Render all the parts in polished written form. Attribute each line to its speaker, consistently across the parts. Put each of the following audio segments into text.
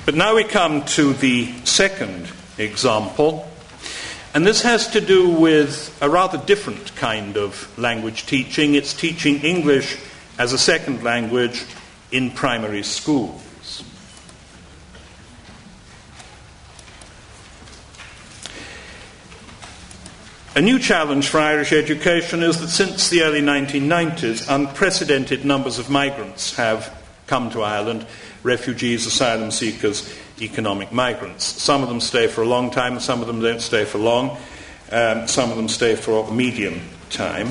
Speaker 1: But now we come to the second example, and this has to do with a rather different kind of language teaching. It's teaching English as a second language in primary schools. A new challenge for Irish education is that since the early 1990s, unprecedented numbers of migrants have come to Ireland, refugees, asylum seekers, economic migrants. Some of them stay for a long time, some of them don't stay for long, some of them stay for a medium time.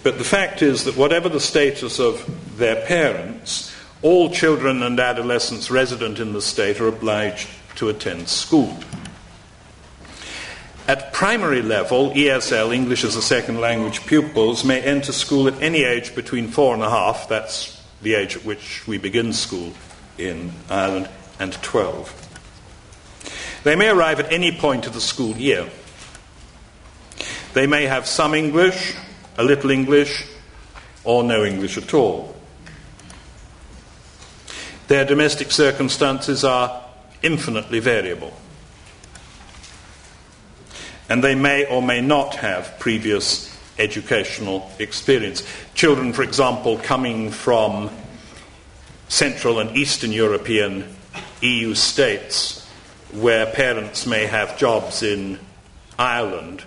Speaker 1: But the fact is that whatever the status of their parents, all children and adolescents resident in the state are obliged to attend school. At primary level, ESL, English as a Second Language pupils, may enter school at any age between 4.5, that's the age at which we begin school in Ireland, and 12. They may arrive at any point of the school year. They may have some English, a little English, or no English at all. Their domestic circumstances are infinitely variable. And they may or may not have previous educational experience. Children, for example, coming from Central and Eastern European EU states, where parents may have jobs in Ireland,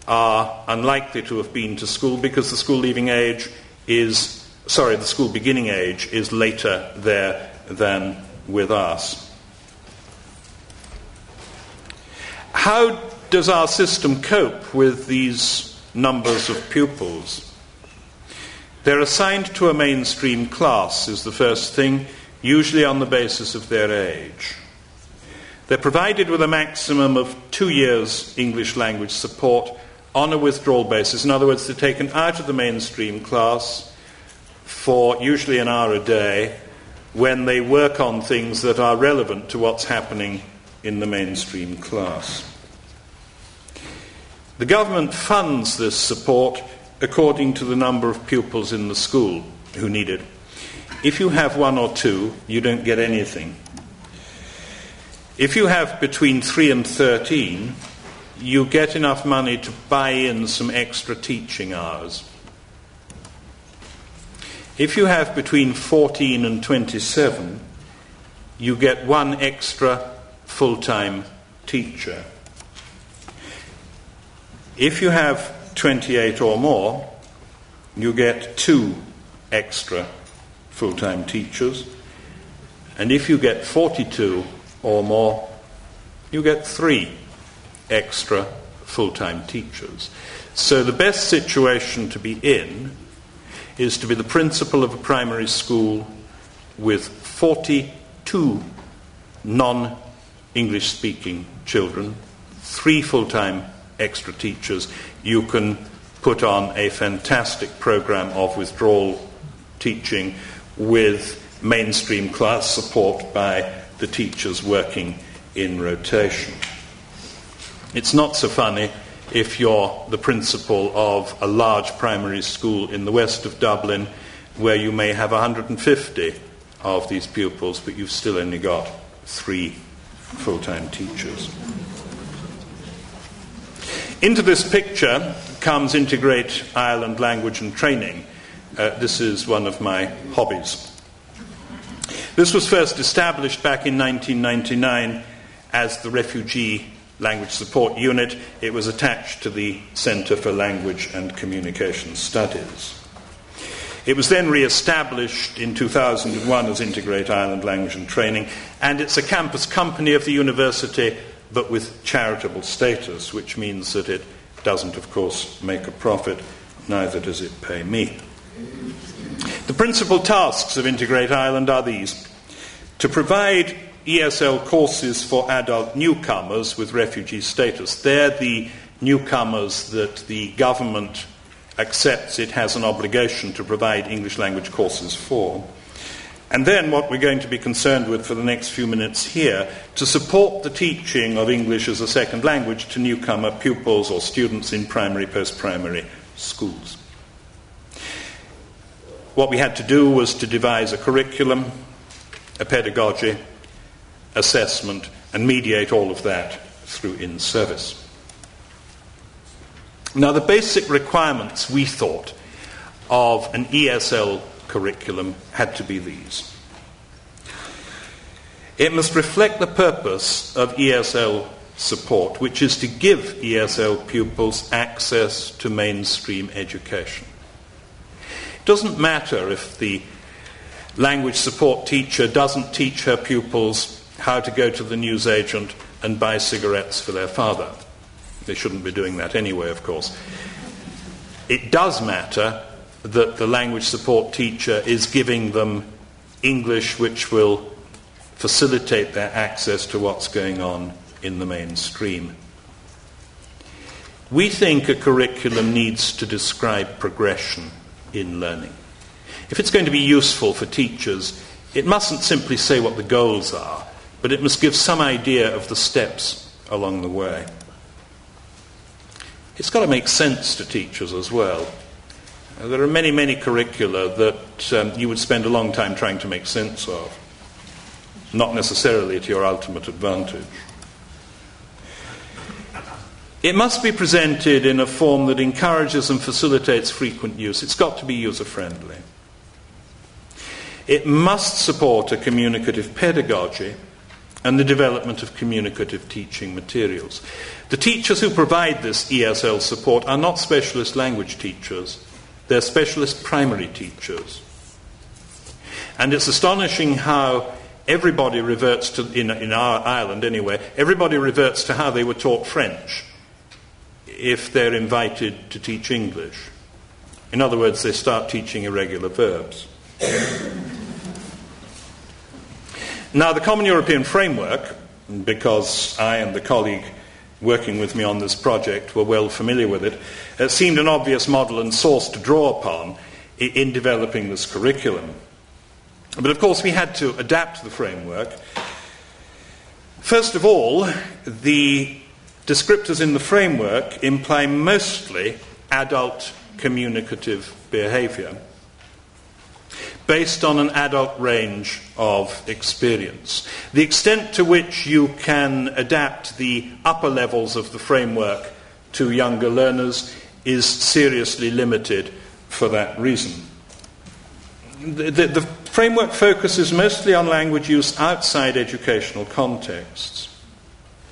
Speaker 1: are unlikely to have been to school because the school beginning age is later there than with us. How does our system cope with these numbers of pupils? They're assigned to a mainstream class, is the first thing, usually on the basis of their age. They're provided with a maximum of 2 years English language support on a withdrawal basis. In other words, they're taken out of the mainstream class for usually an hour a day when they work on things that are relevant to what's happening in the mainstream class. The government funds this support according to the number of pupils in the school who need it. If you have 1 or 2, you don't get anything. If you have between 3 and 13, you get enough money to buy in some extra teaching hours. If you have between 14 and 27, you get 1 extra full-time teacher. If you have 28 or more, you get 2 extra full-time teachers. And if you get 42 or more, you get 3 extra full-time teachers. So the best situation to be in is to be the principal of a primary school with 42 non-English speaking children, 3 full-time extra teachers. You can put on a fantastic program of withdrawal teaching with mainstream class support by the teachers working in rotation. It's not so funny if you're the principal of a large primary school in the west of Dublin where you may have 150 of these pupils, but you've still only got 3 full-time teachers. Into this picture comes Integrate Ireland Language and Training. This is one of my hobbies. This was first established back in 1999 as the Refugee Language Support Unit. It was attached to the Centre for Language and Communication Studies. It was then re-established in 2001 as Integrate Ireland Language and Training, and it's a campus company of the university but with charitable status, which means that it doesn't, of course, make a profit, neither does it pay me. The principal tasks of Integrate Ireland are these: to provide ESL courses for adult newcomers with refugee status. They're the newcomers that the government accepts it has an obligation to provide English language courses for. And then what we're going to be concerned with for the next few minutes here, to support the teaching of English as a second language to newcomer pupils or students in primary, post-primary schools. What we had to do was to devise a curriculum, a pedagogy, assessment, and mediate all of that through in-service. Now, the basic requirements, we thought, of an ESL curriculum had to be these. It must reflect the purpose of ESL support, which is to give ESL pupils access to mainstream education. It doesn't matter if the language support teacher doesn't teach her pupils how to go to the newsagent and buy cigarettes for their father. They shouldn't be doing that anyway, of course. It does matter that the language support teacher is giving them English which will facilitate their access to what's going on in the mainstream. We think a curriculum needs to describe progression in learning. If it's going to be useful for teachers, it mustn't simply say what the goals are, but it must give some idea of the steps along the way. It's got to make sense to teachers as well. There are many, many curricula that you would spend a long time trying to make sense of, not necessarily to your ultimate advantage. It must be presented in a form that encourages and facilitates frequent use. It's got to be user-friendly. It must support a communicative pedagogy and the development of communicative teaching materials. The teachers who provide this ESL support are not specialist language teachers. They're specialist primary teachers. And it's astonishing how everybody reverts to, in our Ireland anyway, everybody reverts to how they were taught French if they're invited to teach English. In other words, they start teaching irregular verbs. Now, the Common European Framework, because I and the colleague working with me on this project were well familiar with it, seemed an obvious model and source to draw upon in developing this curriculum. But of course we had to adapt the framework. First of all, the descriptors in the framework imply mostly adult communicative behaviour based on an adult range of experience. The extent to which you can adapt the upper levels of the framework to younger learners is seriously limited for that reason. The framework focuses mostly on language use outside educational contexts.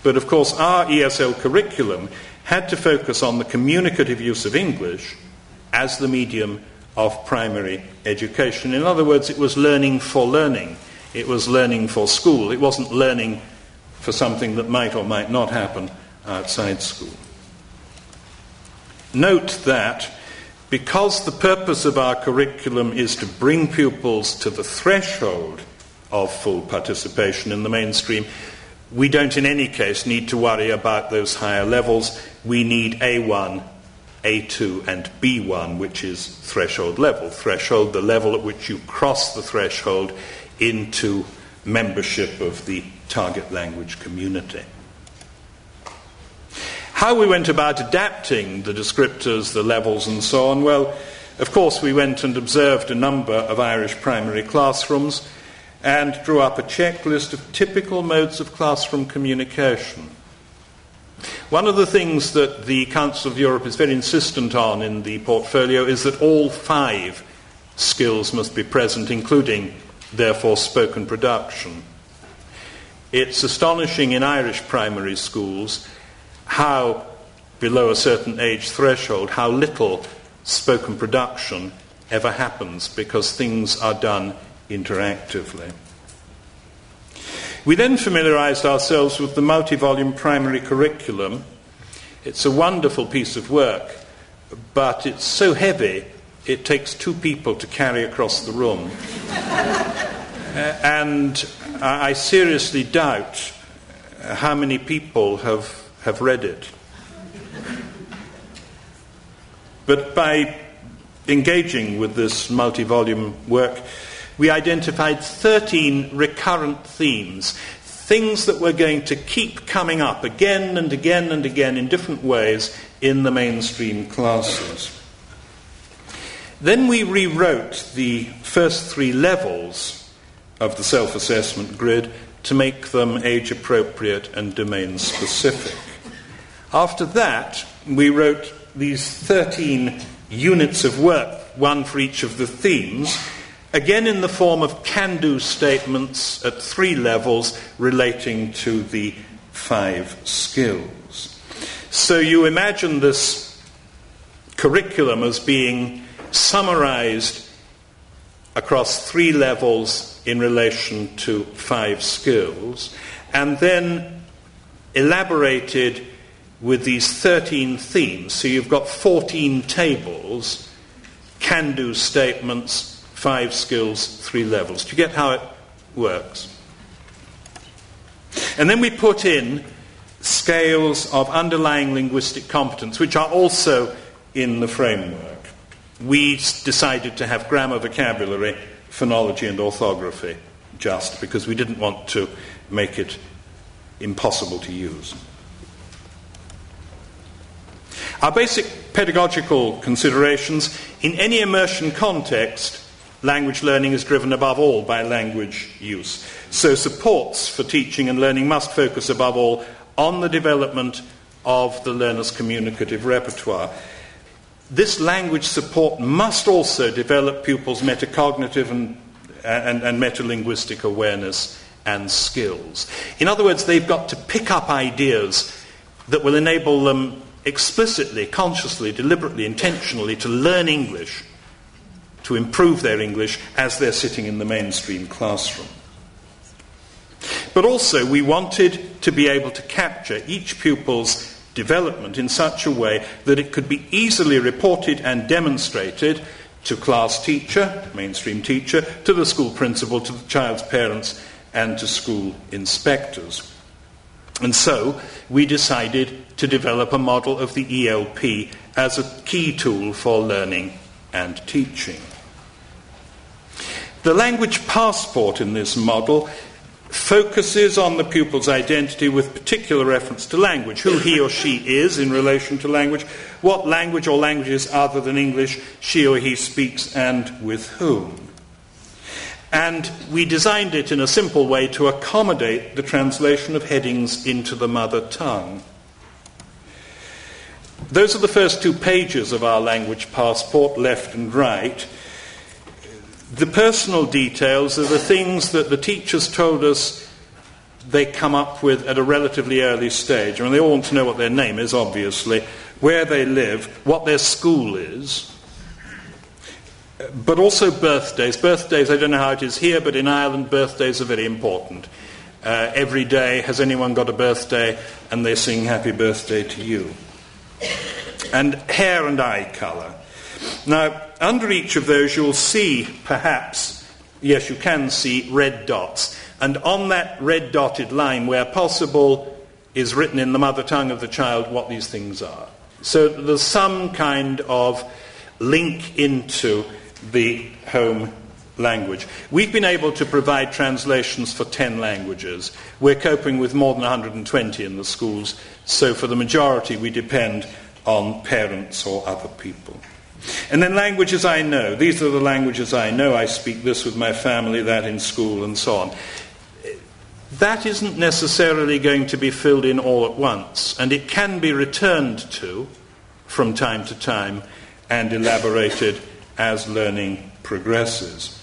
Speaker 1: But of course our ESL curriculum had to focus on the communicative use of English as the medium of primary education. In other words, it was learning for learning. It was learning for school. It wasn't learning for something that might or might not happen outside school. Note that because the purpose of our curriculum is to bring pupils to the threshold of full participation in the mainstream, we don't in any case need to worry about those higher levels. We need A1, A2 and B1, which is threshold level. Threshold, the level at which you cross the threshold into membership of the target language community. How we went about adapting the descriptors, the levels and so on, well, of course we went and observed a number of Irish primary classrooms and drew up a checklist of typical modes of classroom communication. One of the things that the Council of Europe is very insistent on in the portfolio is that all 5 skills must be present, including, therefore, spoken production. It's astonishing in Irish primary schools how, below a certain age threshold, how little spoken production ever happens because things are done interactively. We then familiarised ourselves with the multi-volume primary curriculum. It's a wonderful piece of work, but it's so heavy it takes 2 people to carry across the room. And I seriously doubt how many people have read it. But by engaging with this multi-volume work, we identified 13 recurrent themes, things that were going to keep coming up again and again and again in different ways in the mainstream classes. Then we rewrote the first 3 levels of the self-assessment grid to make them age-appropriate and domain-specific. After that, we wrote these 13 units of work, one for each of the themes, again in the form of can-do statements at 3 levels relating to the 5 skills. So you imagine this curriculum as being summarized across 3 levels in relation to 5 skills, and then elaborated with these 13 themes. So you've got 14 tables, can-do statements, 5 skills, 3 levels. Do you get how it works? And then we put in scales of underlying linguistic competence, which are also in the framework. We decided to have grammar, vocabulary, phonology and orthography, just because we didn't want to make it impossible to use. Our basic pedagogical considerations: in any immersion context, language learning is driven above all by language use. So supports for teaching and learning must focus above all on the development of the learner's communicative repertoire. This language support must also develop pupils' metacognitive and metalinguistic awareness and skills. In other words, they've got to pick up ideas that will enable them explicitly, consciously, deliberately, intentionally to learn English, to improve their English as they're sitting in the mainstream classroom. But also we wanted to be able to capture each pupil's development in such a way that it could be easily reported and demonstrated to class teacher, mainstream teacher, to the school principal, to the child's parents, and to school inspectors. And so we decided to develop a model of the ELP as a key tool for learning and teaching. The language passport in this model focuses on the pupil's identity with particular reference to language, who he or she is in relation to language, what language or languages other than English she or he speaks, and with whom. And we designed it in a simple way to accommodate the translation of headings into the mother tongue. Those are the first 2 pages of our language passport, left and right. The personal details are the things that the teachers told us they come up with at a relatively early stage. I mean, they all want to know what their name is, obviously, where they live, what their school is, but also birthdays. Birthdays, I don't know how it is here, but in Ireland, birthdays are very important. Every day, has anyone got a birthday? And they sing happy birthday to you. And hair and eye colour. Now, under each of those you'll see, perhaps, yes, you can see red dots. And on that red dotted line, where possible, is written in the mother tongue of the child what these things are. So there's some kind of link into the home language. We've been able to provide translations for 10 languages. We're coping with more than 120 in the schools, so for the majority we depend on parents or other people. And then languages I know. These are the languages I know. I speak this with my family, that in school, and so on. That isn't necessarily going to be filled in all at once, and it can be returned to from time to time and elaborated as learning progresses.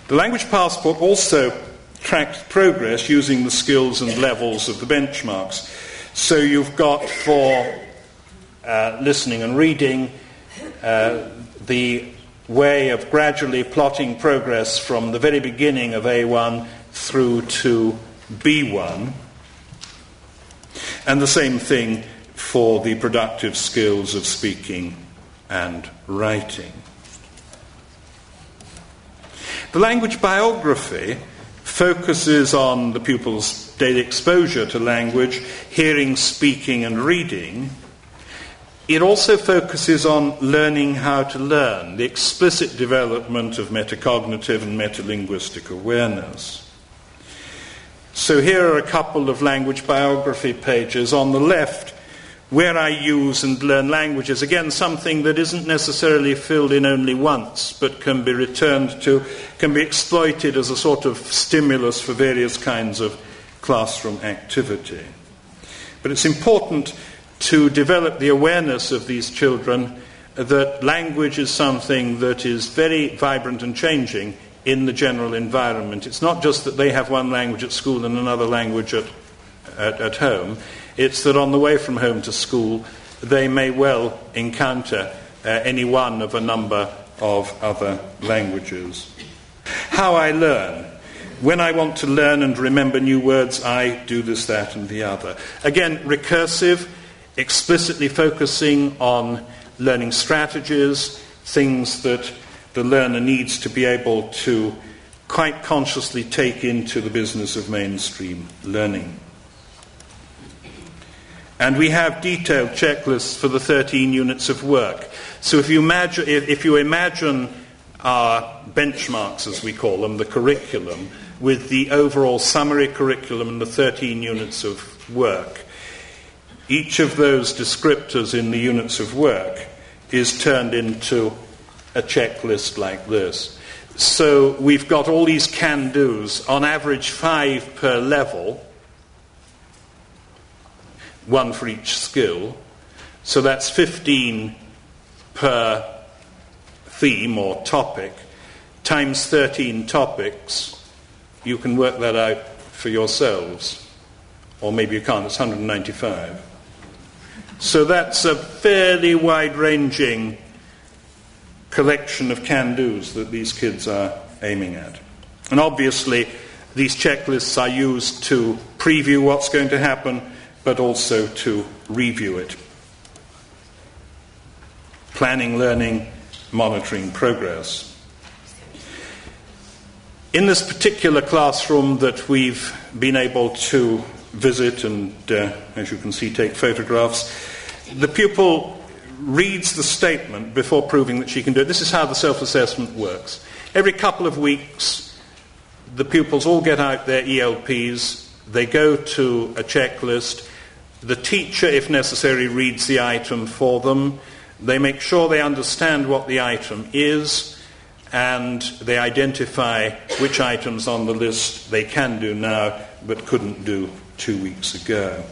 Speaker 1: The language passport also tracks progress using the skills and levels of the benchmarks. So you've got for listening and reading the way of gradually plotting progress from the very beginning of A1 through to B1, and the same thing for the productive skills of speaking and writing. The language biography focuses on the pupil's daily exposure to language, hearing, speaking and reading. It also focuses on learning how to learn, the explicit development of metacognitive and metalinguistic awareness. So here are a couple of language biography pages. On the left, where I use and learn languages, again, something that isn't necessarily filled in only once, but can be returned to, can be exploited as a sort of stimulus for various kinds of classroom activity. But it's important to develop the awareness of these children that language is something that is very vibrant and changing in the general environment. It's not just that they have one language at school and another language at home. It's that on the way from home to school, they may well encounter any one of a number of other languages. How I learn. When I want to learn and remember new words, I do this, that, and the other. Again, recursive, explicitly focusing on learning strategies, things that the learner needs to be able to quite consciously take into the business of mainstream learning. And we have detailed checklists for the 13 units of work. So if you imagine our benchmarks, as we call them, the curriculum, with the overall summary curriculum and the 13 units of work, each of those descriptors in the units of work is turned into a checklist like this. So we've got all these can-dos, on average 5 per level, one for each skill. So that's 15 per theme or topic, times 13 topics. You can work that out for yourselves. Or maybe you can't, it's 195. So that's a fairly wide-ranging collection of can-dos that these kids are aiming at. And obviously, these checklists are used to preview what's going to happen, but also to review it. Planning, learning, monitoring progress. In this particular classroom that we've been able to visit and, as you can see, take photographs, the pupil reads the statement before proving that she can do it. This is how the self-assessment works. Every couple of weeks, the pupils all get out their ELPs, they go to a checklist, the teacher, if necessary, reads the item for them, they make sure they understand what the item is, and they identify which items on the list they can do now but couldn't do 2 weeks ago.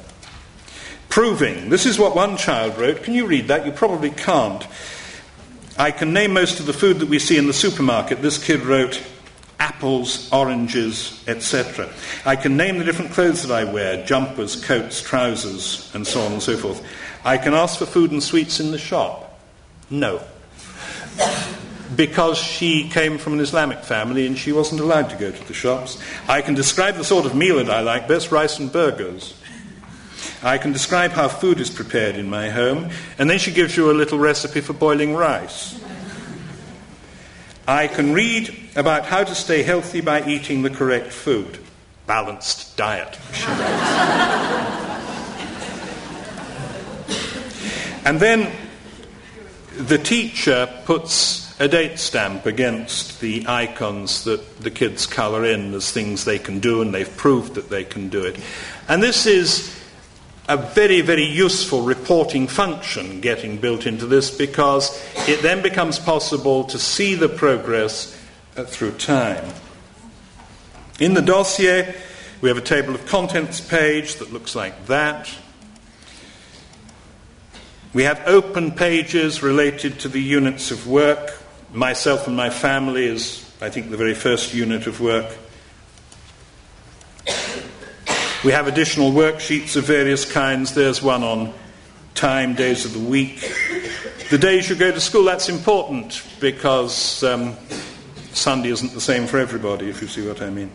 Speaker 1: Proving. This is what one child wrote. Can you read that? You probably can't. I can name most of the food that we see in the supermarket. This kid wrote apples, oranges, etc. I can name the different clothes that I wear, jumpers, coats, trousers, and so on and so forth. I can ask for food and sweets in the shop. No. Because she came from an Islamic family and she wasn't allowed to go to the shops. I can describe the sort of meal that I like best, rice and burgers. I can describe how food is prepared in my home, and then she gives you a little recipe for boiling rice. I can read about how to stay healthy by eating the correct food. Balanced diet, she writes. And then the teacher puts a date stamp against the icons that the kids colour in as things they can do, and they've proved that they can do it. And this is a very, very useful reporting function getting built into this, because it then becomes possible to see the progress through time. In the dossier, we have a table of contents page that looks like that. We have open pages related to the units of work. Myself and my family is, I think, the very first unit of work. We have additional worksheets of various kinds. There's one on time, days of the week. The days you go to school, that's important, because Sunday isn't the same for everybody, if you see what I mean.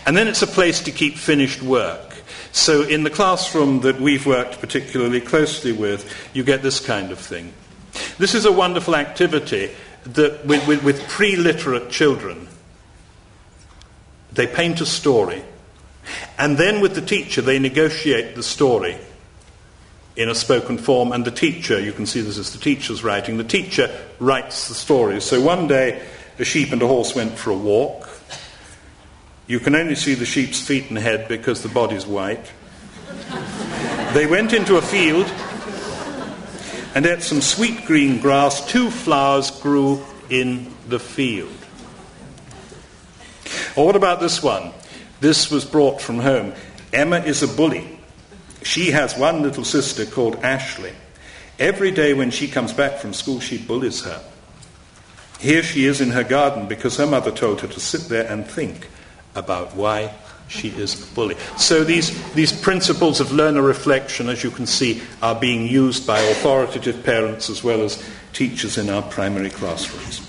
Speaker 1: And then it's a place to keep finished work. So in the classroom that we've worked particularly closely with, you get this kind of thing. This is a wonderful activity that with pre-literate children. They paint a story, and then with the teacher they negotiate the story in a spoken form, and the teacher, you can see this is the teacher's writing, the teacher writes the story. So one day a sheep and a horse went for a walk. You can only see the sheep's feet and head because the body's white. They went into a field and ate some sweet green grass. 2 flowers grew in the field. Or what about this one? This was brought from home. Emma is a bully. She has one little sister called Ashley. Every day when she comes back from school, she bullies her. Here she is in her garden because her mother told her to sit there and think about why she is a bully. So these principles of learner reflection, as you can see, are being used by authoritative parents as well as teachers in our primary classrooms.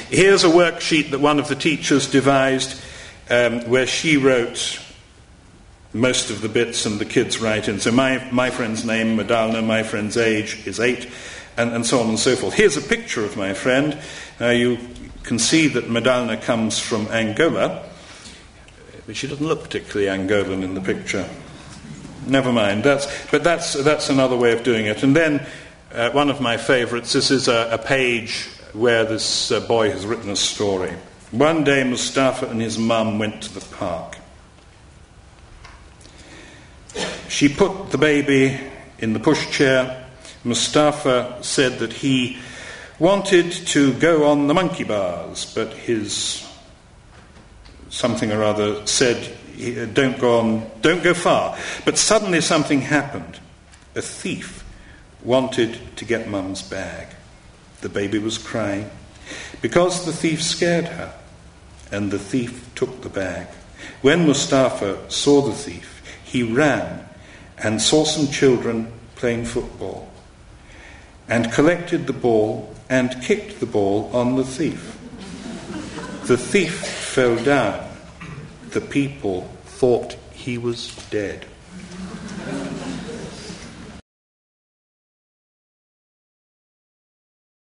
Speaker 1: Here's a worksheet that one of the teachers devised where she wrote most of the bits and the kids write in. So my friend's name, Madalna, my friend's age is 8, and so on and so forth. Here's a picture of my friend. You can see that Madalna comes from Angola, but she doesn't look particularly Angolan in the picture. Never mind. That's another way of doing it. And then one of my favourites, this is a page where this boy has written a story. One day Mustafa and his mum went to the park. She put the baby in the pushchair. Mustafa said that he wanted to go on the monkey bars, but his something or other said, don't go far. But suddenly something happened. A thief wanted to get Mum's bag. The baby was crying because the thief scared her, and the thief took the bag. When Mustafa saw the thief, he ran and saw some children playing football and collected the ball and kicked the ball on the thief. The thief fell down. The people thought he was dead.